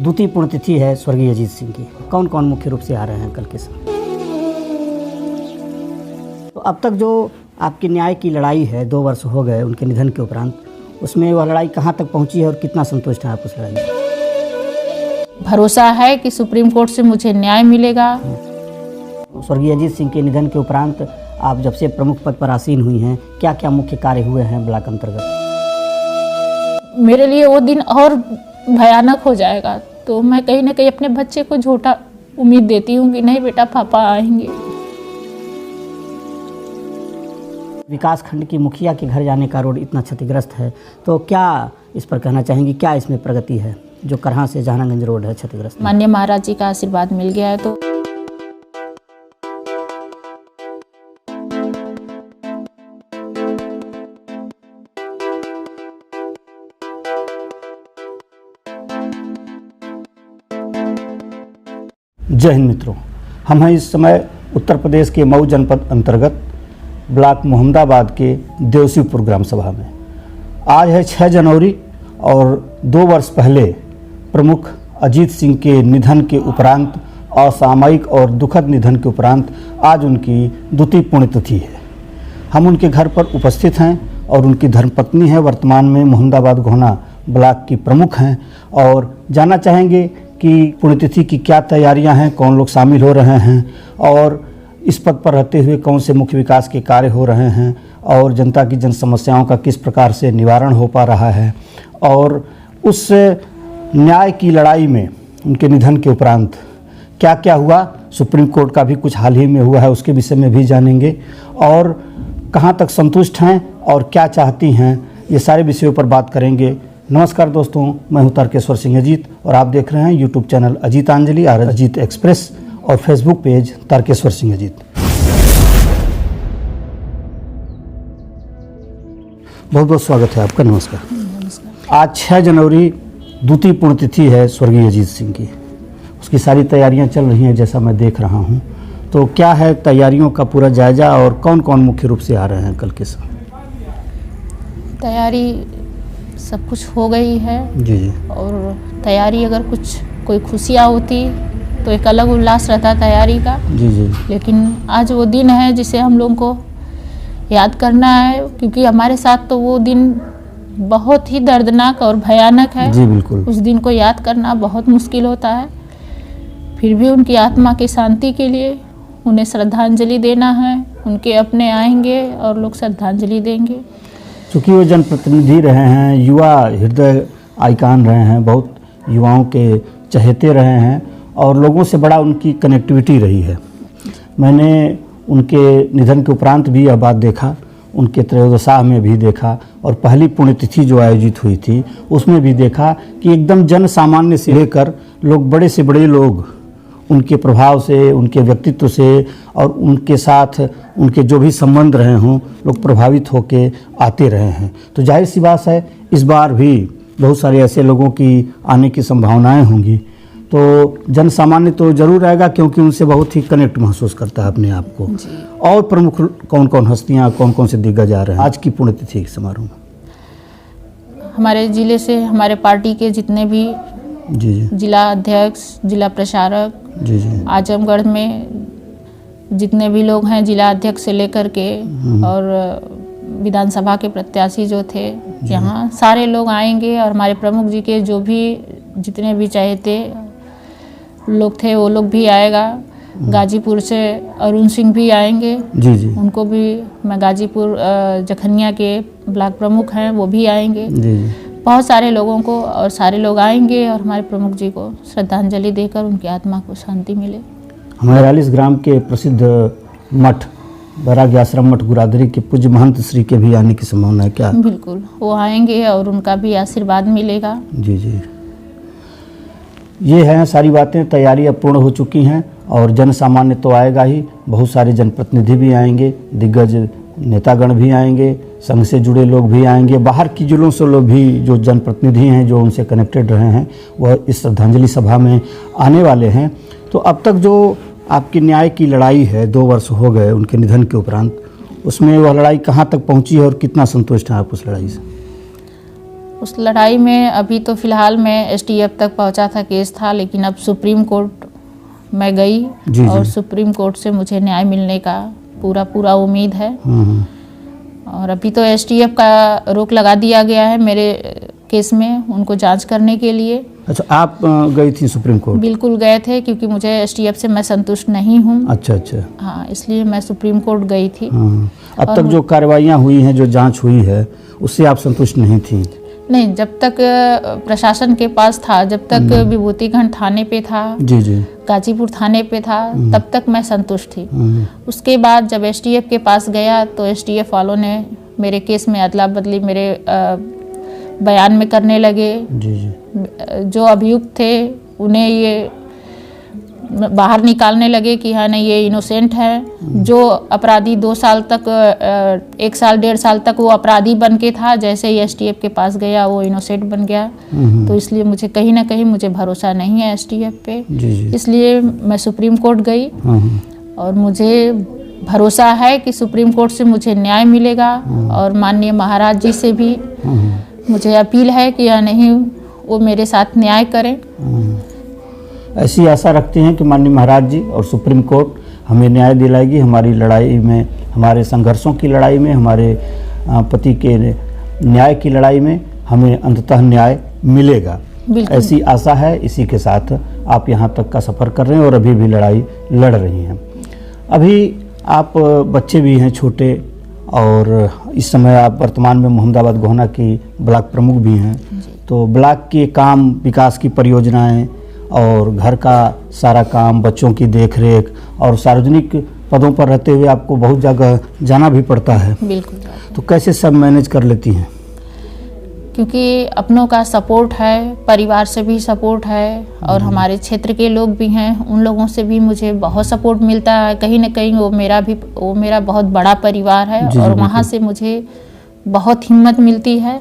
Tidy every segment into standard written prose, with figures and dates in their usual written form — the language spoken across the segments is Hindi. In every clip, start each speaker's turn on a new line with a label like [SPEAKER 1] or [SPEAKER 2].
[SPEAKER 1] द्वितीय पुण्यतिथि है स्वर्गीय अजीत सिंह की। कौन कौन मुख्य रूप से आ रहे हैं कल के समय? तो अब तक जो आपकी न्याय की लड़ाई है, 2 वर्ष हो गए उनके निधन के उपरांत, उसमें वह लड़ाई कहाँ तक पहुँची है और कितना संतुष्ट हैं आप उस लड़ाई में?
[SPEAKER 2] भरोसा है कि सुप्रीम कोर्ट से मुझे न्याय मिलेगा।
[SPEAKER 1] स्वर्गीय अजीत सिंह के निधन के उपरांत आप जब से प्रमुख पद पर आसीन हुई हैं, क्या क्या मुख्य कार्य हुए हैं ब्लॉक अंतर्गत?
[SPEAKER 2] मेरे लिए वो दिन और भयानक हो जाएगा, तो मैं कहीं ना कहीं अपने बच्चे को झूठा उम्मीद देती हूँ कि नहीं बेटा पापा आएंगे।
[SPEAKER 1] विकास खंड की मुखिया के घर जाने का रोड इतना क्षतिग्रस्त है, तो क्या इस पर कहना चाहेंगी, क्या इसमें प्रगति है जो करहा से जहानागंज रोड है क्षतिग्रस्त?
[SPEAKER 2] माननीय महाराज जी का आशीर्वाद मिल गया है। तो
[SPEAKER 1] जय हिंद मित्रों, हम हैं इस समय उत्तर प्रदेश के मऊ जनपद अंतर्गत ब्लॉक मोहम्मदाबाद के देवसीपुर ग्राम सभा में। आज है 6 जनवरी और 2 वर्ष पहले प्रमुख अजीत सिंह के निधन के उपरांत, असामयिक और दुखद निधन के उपरांत आज उनकी द्वितीय पुण्यतिथि है। हम उनके घर पर उपस्थित हैं और उनकी धर्मपत्नी है, वर्तमान में मोहम्मदाबाद गोहना ब्लॉक की प्रमुख हैं, और जानना चाहेंगे कि पुण्यतिथि की क्या तैयारियां हैं, कौन लोग शामिल हो रहे हैं और इस पद पर रहते हुए कौन से मुख्य विकास के कार्य हो रहे हैं और जनता की जन समस्याओं का किस प्रकार से निवारण हो पा रहा है, और उस न्याय की लड़ाई में उनके निधन के उपरांत क्या क्या हुआ। सुप्रीम कोर्ट का भी कुछ हाल ही में हुआ है, उसके विषय में भी जानेंगे, और कहाँ तक संतुष्ट हैं और क्या चाहती हैं, ये सारे विषयों पर बात करेंगे। नमस्कार दोस्तों, मैं हूं तारकेश्वर सिंह अजीत और आप देख रहे हैं यूट्यूब चैनल अजीतांजलि और अजीत एक्सप्रेस और फेसबुक पेज तारकेश्वर सिंह अजीत। बहुत बहुत स्वागत है आपका। नमस्कार। आज 6 जनवरी द्वितीय पुण्यतिथि है स्वर्गीय अजीत सिंह की। उसकी सारी तैयारियां चल रही हैं जैसा मैं देख रहा हूं, तो क्या है तैयारियों का पूरा जायजा और कौन कौन मुख्य रूप से आ रहे हैं कल के समय?
[SPEAKER 2] तैयारी सब कुछ हो गई है
[SPEAKER 1] जी जी।
[SPEAKER 2] और तैयारी अगर कोई खुशियाँ होती तो एक अलग उल्लास रहता तैयारी का।
[SPEAKER 1] जी जी।
[SPEAKER 2] लेकिन आज वो दिन है जिसे हम लोगों को याद करना है, क्योंकि हमारे साथ तो वो दिन बहुत ही दर्दनाक और भयानक है।
[SPEAKER 1] जी बिल्कुल।
[SPEAKER 2] उस दिन को याद करना बहुत मुश्किल होता है, फिर भी उनकी आत्मा की शांति के लिए उन्हें श्रद्धांजलि देना है। उनके अपने आएंगे और लोग श्रद्धांजलि देंगे।
[SPEAKER 1] चूँकि वो जनप्रतिनिधि रहे हैं, युवा हृदय आइकान रहे हैं, बहुत युवाओं के चहेते रहे हैं और लोगों से बड़ा उनकी कनेक्टिविटी रही है। मैंने उनके निधन के उपरांत भी यह बात देखा, उनके त्रयोदशाह में भी देखा और पहली पुण्यतिथि जो आयोजित हुई थी उसमें भी देखा कि एकदम जन सामान्य से लेकर लोग, बड़े से बड़े लोग उनके प्रभाव से, उनके व्यक्तित्व से और उनके साथ उनके जो भी संबंध रहे हों, लोग प्रभावित होके आते रहे हैं। तो जाहिर सी बात है इस बार भी बहुत सारे ऐसे लोगों की आने की संभावनाएं होंगी। तो जन सामान्य तो जरूर आएगा क्योंकि उनसे बहुत ही कनेक्ट महसूस करता है अपने आप को। और प्रमुख कौन कौन हस्तियाँ, कौन कौन से दिग्गज आ रहे हैं आज की पुण्यतिथि के समारोह में?
[SPEAKER 2] हमारे ज़िले से हमारे पार्टी के जितने भी
[SPEAKER 1] जी जी,
[SPEAKER 2] जिला अध्यक्ष, जिला प्रचारक,
[SPEAKER 1] जी जी,
[SPEAKER 2] आजमगढ़ में जितने भी लोग हैं, जिला अध्यक्ष से लेकर के और विधानसभा के प्रत्याशी जो थे, यहाँ सारे लोग आएंगे। और हमारे प्रमुख जी के जो भी जितने भी चाहते लोग थे वो लोग भी आएगा। गाजीपुर से अरुण सिंह भी आएंगे।
[SPEAKER 1] जी जी,
[SPEAKER 2] उनको भी मैं गाजीपुर जखनिया के ब्लॉक प्रमुख हैं, वो भी आएंगे।
[SPEAKER 1] जी जी।
[SPEAKER 2] बहुत सारे लोगों को और सारे लोग आएंगे और हमारे प्रमुख जी को श्रद्धांजलि देकर उनकी आत्मा को शांति मिले।
[SPEAKER 1] हमारे 40 ग्राम के प्रसिद्ध मठ वैराग्य आश्रम मठ गुरादरी के पूज्य महंत श्री के भी आने की संभावना है क्या?
[SPEAKER 2] बिल्कुल, वो आएंगे और उनका भी आशीर्वाद मिलेगा।
[SPEAKER 1] जी जी। ये हैं सारी बातें, तैयारी अब पूर्ण हो चुकी हैं और जन सामान्य तो आएगा ही, बहुत सारे जनप्रतिनिधि भी आएंगे, दिग्गज नेतागण भी आएंगे, संघ से जुड़े लोग भी आएंगे, बाहर की जिलों से लोग भी जो जनप्रतिनिधि हैं जो उनसे कनेक्टेड रहे हैं वह इस श्रद्धांजलि सभा में आने वाले हैं। तो अब तक जो आपकी न्याय की लड़ाई है, 2 वर्ष हो गए उनके निधन के उपरांत, उसमें वह लड़ाई कहाँ तक पहुँची है और कितना संतुष्ट हैं आप उस लड़ाई से?
[SPEAKER 2] उस लड़ाई में अभी तो फ़िलहाल मैं एसटीएफ तक पहुंचा था, केस था, लेकिन अब सुप्रीम कोर्ट मैं गई
[SPEAKER 1] जी,
[SPEAKER 2] और
[SPEAKER 1] जी।
[SPEAKER 2] सुप्रीम कोर्ट से मुझे न्याय मिलने का पूरा उम्मीद है। और अभी तो एसटीएफ का रोक लगा दिया गया है मेरे केस में, उनको जांच करने के लिए।
[SPEAKER 1] अच्छा, आप गई थी सुप्रीम कोर्ट?
[SPEAKER 2] बिल्कुल गए थे, क्योंकि मुझे एसटीएफ से मैं संतुष्ट नहीं हूँ।
[SPEAKER 1] अच्छा अच्छा।
[SPEAKER 2] हाँ, इसलिए मैं सुप्रीम कोर्ट गई थी।
[SPEAKER 1] हाँ, अब तक जो कार्रवाइयाँ हुई हैं, जो जांच हुई है, उससे आप संतुष्ट नहीं थी?
[SPEAKER 2] नहीं, जब तक प्रशासन के पास था, जब तक विभूतिगंज थाने पे था,
[SPEAKER 1] जी जी,
[SPEAKER 2] गाजीपुर थाने पे था, तब तक मैं संतुष्ट थी। उसके बाद जब एसटीएफ के पास गया तो एसटीएफ वालों ने मेरे केस में अदला बदली मेरे बयान में करने लगे।
[SPEAKER 1] जी जी।
[SPEAKER 2] जो अभियुक्त थे उन्हें ये बाहर निकालने लगे कि हाँ नहीं, ये इनोसेंट है। जो अपराधी 2 साल तक 1 साल 1.5 साल तक वो अपराधी बन के था, जैसे ही एसटीएफ के पास गया वो इनोसेंट बन गया। तो इसलिए मुझे कहीं ना कहीं मुझे भरोसा नहीं है एसटीएफ पे।
[SPEAKER 1] जी जी।
[SPEAKER 2] इसलिए मैं सुप्रीम कोर्ट गई और मुझे भरोसा है कि सुप्रीम कोर्ट से मुझे न्याय मिलेगा। और माननीय महाराज जी से भी मुझे अपील है कि या नहीं, वो मेरे साथ न्याय करें।
[SPEAKER 1] ऐसी आशा रखते हैं कि माननीय महाराज जी और सुप्रीम कोर्ट हमें न्याय दिलाएगी। हमारी लड़ाई में, हमारे संघर्षों की लड़ाई में, हमारे पति के न्याय की लड़ाई में हमें अंततः न्याय मिलेगा, ऐसी आशा है। इसी के साथ आप यहाँ तक का सफ़र कर रहे हैं और अभी भी लड़ाई लड़ रही हैं। अभी आप बच्चे भी हैं छोटे, और इस समय आप वर्तमान में मोहम्मदाबाद गोहना की ब्लॉक प्रमुख भी हैं। तो ब्लॉक के काम, विकास की परियोजनाएं और घर का सारा काम, बच्चों की देखरेख और सार्वजनिक पदों पर रहते हुए आपको बहुत जगह जाना भी पड़ता है।
[SPEAKER 2] बिल्कुल।
[SPEAKER 1] तो कैसे सब मैनेज कर लेती हैं?
[SPEAKER 2] क्योंकि अपनों का सपोर्ट है, परिवार से भी सपोर्ट है, और हमारे क्षेत्र के लोग भी हैं, उन लोगों से भी मुझे बहुत सपोर्ट मिलता है। कहीं ना कहीं वो मेरा बहुत बड़ा परिवार है। और वहाँ से मुझे बहुत हिम्मत मिलती है।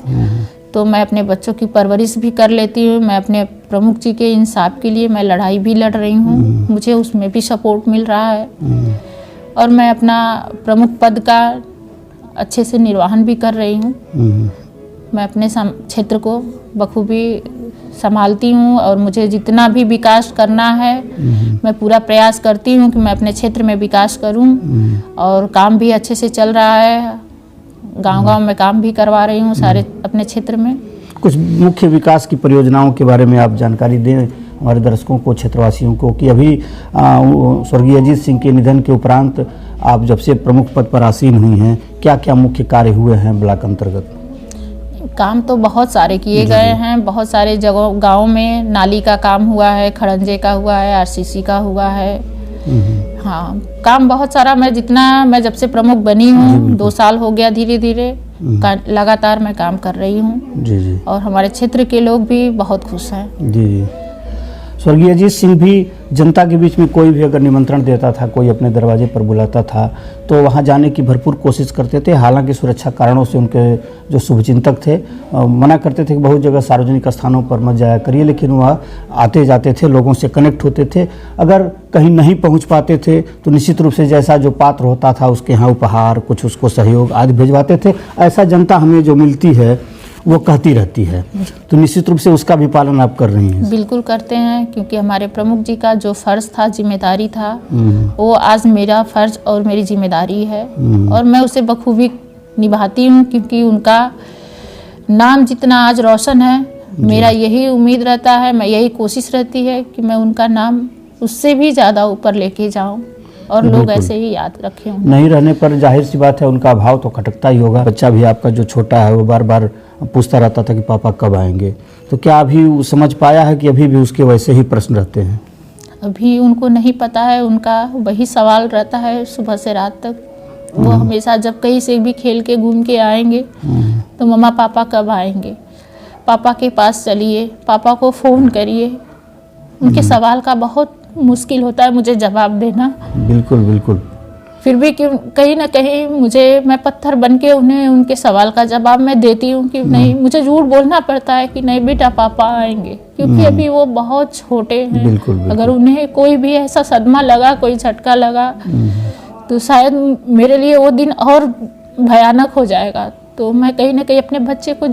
[SPEAKER 2] तो मैं अपने बच्चों की परवरिश भी कर लेती हूँ। मैं अपने प्रमुख जी के इंसाफ के लिए मैं लड़ाई भी लड़ रही हूँ, मुझे उसमें भी सपोर्ट मिल रहा है। और मैं अपना प्रमुख पद का अच्छे से निर्वहन भी कर रही हूँ। मैं अपने क्षेत्र को बखूबी संभालती हूँ, और मुझे जितना भी विकास करना है मैं पूरा प्रयास करती हूँ कि मैं अपने क्षेत्र में विकास करूँ। और काम भी अच्छे से चल रहा है, गांव-गांव में काम भी करवा रही हूँ सारे अपने क्षेत्र में। कुछ
[SPEAKER 1] मुख्य विकास की परियोजनाओं के बारे में आप जानकारी दें हमारे दर्शकों को, क्षेत्रवासियों को, कि अभी स्वर्गीय अजीत सिंह के निधन के उपरांत आप जब से प्रमुख पद पर आसीन हुई हैं, क्या क्या मुख्य कार्य हुए हैं ब्लॉक अंतर्गत?
[SPEAKER 2] काम तो बहुत सारे किए गए हैं। बहुत सारे जगहों, गाँव में नाली का काम हुआ है, खड़ंजे का हुआ है, आरसीसी का हुआ है। हाँ, काम बहुत सारा। मैं जब से प्रमुख बनी हूँ, 2 साल हो गया, धीरे धीरे लगातार मैं काम कर रही हूँ। जी जी। और हमारे क्षेत्र के लोग भी बहुत खुश हैं। जी जी।
[SPEAKER 1] स्वर्गीय अजीत सिंह भी जनता के बीच में कोई भी अगर निमंत्रण देता था, कोई अपने दरवाजे पर बुलाता था, तो वहाँ जाने की भरपूर कोशिश करते थे। हालांकि सुरक्षा कारणों से उनके जो शुभचिंतक थे मना करते थे कि बहुत जगह सार्वजनिक स्थानों पर मत जाया करिए, लेकिन वह आते जाते थे, लोगों से कनेक्ट होते थे। अगर कहीं नहीं पहुँच पाते थे तो निश्चित रूप से जैसा जो पात्र होता था उसके यहाँ उपहार, कुछ उसको सहयोग आदि भिजवाते थे। ऐसा जनता हमें जो मिलती है वो कहती रहती है, तो निश्चित रूप से उसका भी पालन आप कर रही हैं?
[SPEAKER 2] बिल्कुल करते हैं, क्योंकि हमारे प्रमुख जी का जो फर्ज था, जिम्मेदारी था, वो आज मेरा फर्ज और मेरी जिम्मेदारी है। और मैं उसे बखूबी निभाती हूँ, क्योंकि उनका नाम जितना आज रोशन है, मेरा यही उम्मीद रहता है, मैं यही कोशिश रहती है कि मैं उनका नाम उससे भी ज़्यादा ऊपर लेके जाऊँ और लोग ऐसे ही याद रखें।
[SPEAKER 1] नहीं रहने पर जाहिर सी बात है उनका भाव तो खटकता ही होगा। बच्चा भी आपका जो छोटा है वो बार बार पूछता रहता था कि पापा कब आएंगे, तो क्या अभी समझ पाया है कि अभी भी उसके वैसे ही प्रश्न रहते हैं?
[SPEAKER 2] अभी उनको नहीं पता है, उनका वही सवाल रहता है सुबह से रात तक। वो हमेशा जब कहीं से भी खेल के घूम के आएंगे तो मम्मा पापा कब आएंगे, पापा के पास चलिए, पापा को फ़ोन करिए। उनके सवाल का बहुत मुश्किल होता है मुझे जवाब देना।
[SPEAKER 1] बिल्कुल बिल्कुल।
[SPEAKER 2] फिर भी क्यों कहीं ना कहीं मैं पत्थर बन के उन्हें उनके सवाल का जवाब मैं देती हूँ कि नहीं, मुझे झूठ बोलना पड़ता है कि नहीं बेटा पापा आएंगे, क्योंकि अभी वो बहुत छोटे हैं।
[SPEAKER 1] बिल्कुल, बिल्कुल।
[SPEAKER 2] अगर उन्हें कोई भी ऐसा सदमा लगा, कोई झटका लगा, तो शायद मेरे लिए वो दिन और भयानक हो जाएगा। तो मैं कहीं ना कहीं अपने बच्चे को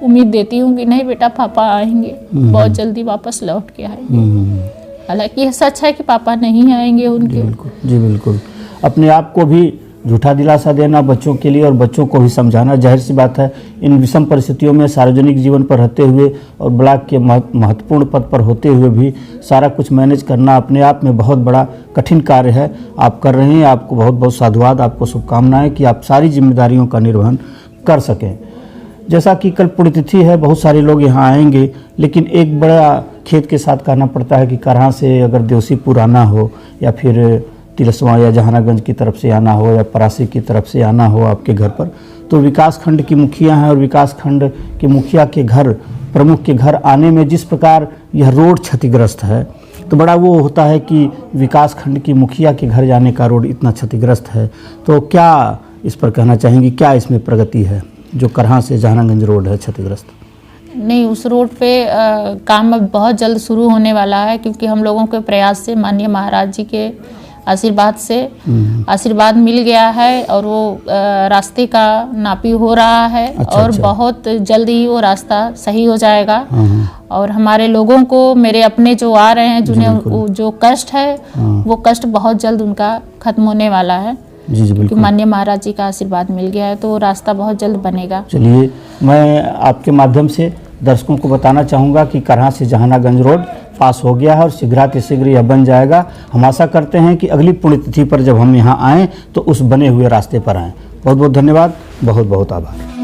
[SPEAKER 2] उम्मीद देती हूँ कि नहीं बेटा पापा आएंगे, बहुत जल्दी वापस लौट के आएंगे। हालांकि यह सच है कि पापा नहीं आएंगे उनके।
[SPEAKER 1] जी बिल्कुल। अपने आप को भी झूठा दिलासा देना बच्चों के लिए और बच्चों को भी समझाना, जाहिर सी बात है इन विषम परिस्थितियों में सार्वजनिक जीवन पर रहते हुए और ब्लॉक के महत्वपूर्ण पद पर होते हुए भी सारा कुछ मैनेज करना अपने आप में बहुत बड़ा कठिन कार्य है। आप कर रहे हैं, आपको बहुत बहुत साधुवाद, आपको शुभकामनाएं कि आप सारी जिम्मेदारियों का निर्वहन कर सकें। जैसा कि कल पुण्यतिथि है, बहुत सारे लोग यहाँ आएंगे, लेकिन एक बड़ा खेद के साथ कहना पड़ता है कि करहा से अगर देवसीपुर आना हो या फिर तिलस्वा या जहानागंज की तरफ से आना हो या परासी की तरफ से आना हो आपके घर पर, तो विकास खंड की मुखिया हैं और विकास खंड के मुखिया के घर, प्रमुख के घर आने में जिस प्रकार यह रोड क्षतिग्रस्त है, तो बड़ा वो होता है कि विकास खंड की मुखिया के घर जाने का रोड इतना क्षतिग्रस्त है। तो क्या इस पर कहना चाहेंगी, क्या इसमें प्रगति है जो करहा से जहानागंज रोड है क्षतिग्रस्त?
[SPEAKER 2] नहीं, उस रोड पे काम अब बहुत जल्द शुरू होने वाला है, क्योंकि हम लोगों के प्रयास से, माननीय महाराज जी के आशीर्वाद से आशीर्वाद मिल गया है और वो रास्ते का नापी हो रहा है। और बहुत जल्द ही वो रास्ता सही हो जाएगा। और हमारे लोगों को, मेरे अपने जो आ रहे हैं, जिन्हें जो कष्ट है वो कष्ट बहुत जल्द उनका खत्म होने वाला है।
[SPEAKER 1] जी जी बिल्कुल।
[SPEAKER 2] माननीय महाराज जी का आशीर्वाद मिल गया है, तो रास्ता बहुत जल्द बनेगा।
[SPEAKER 1] चलिए, मैं आपके माध्यम से दर्शकों को बताना चाहूँगा कि करहा से जहानागंज रोड पास हो गया है और शीघ्रातिशीघ्र यह बन जाएगा। हम आशा करते हैं कि अगली पुण्यतिथि पर जब हम यहाँ आएँ तो उस बने हुए रास्ते पर आएँ। बहुत बहुत धन्यवाद, बहुत बहुत आभार।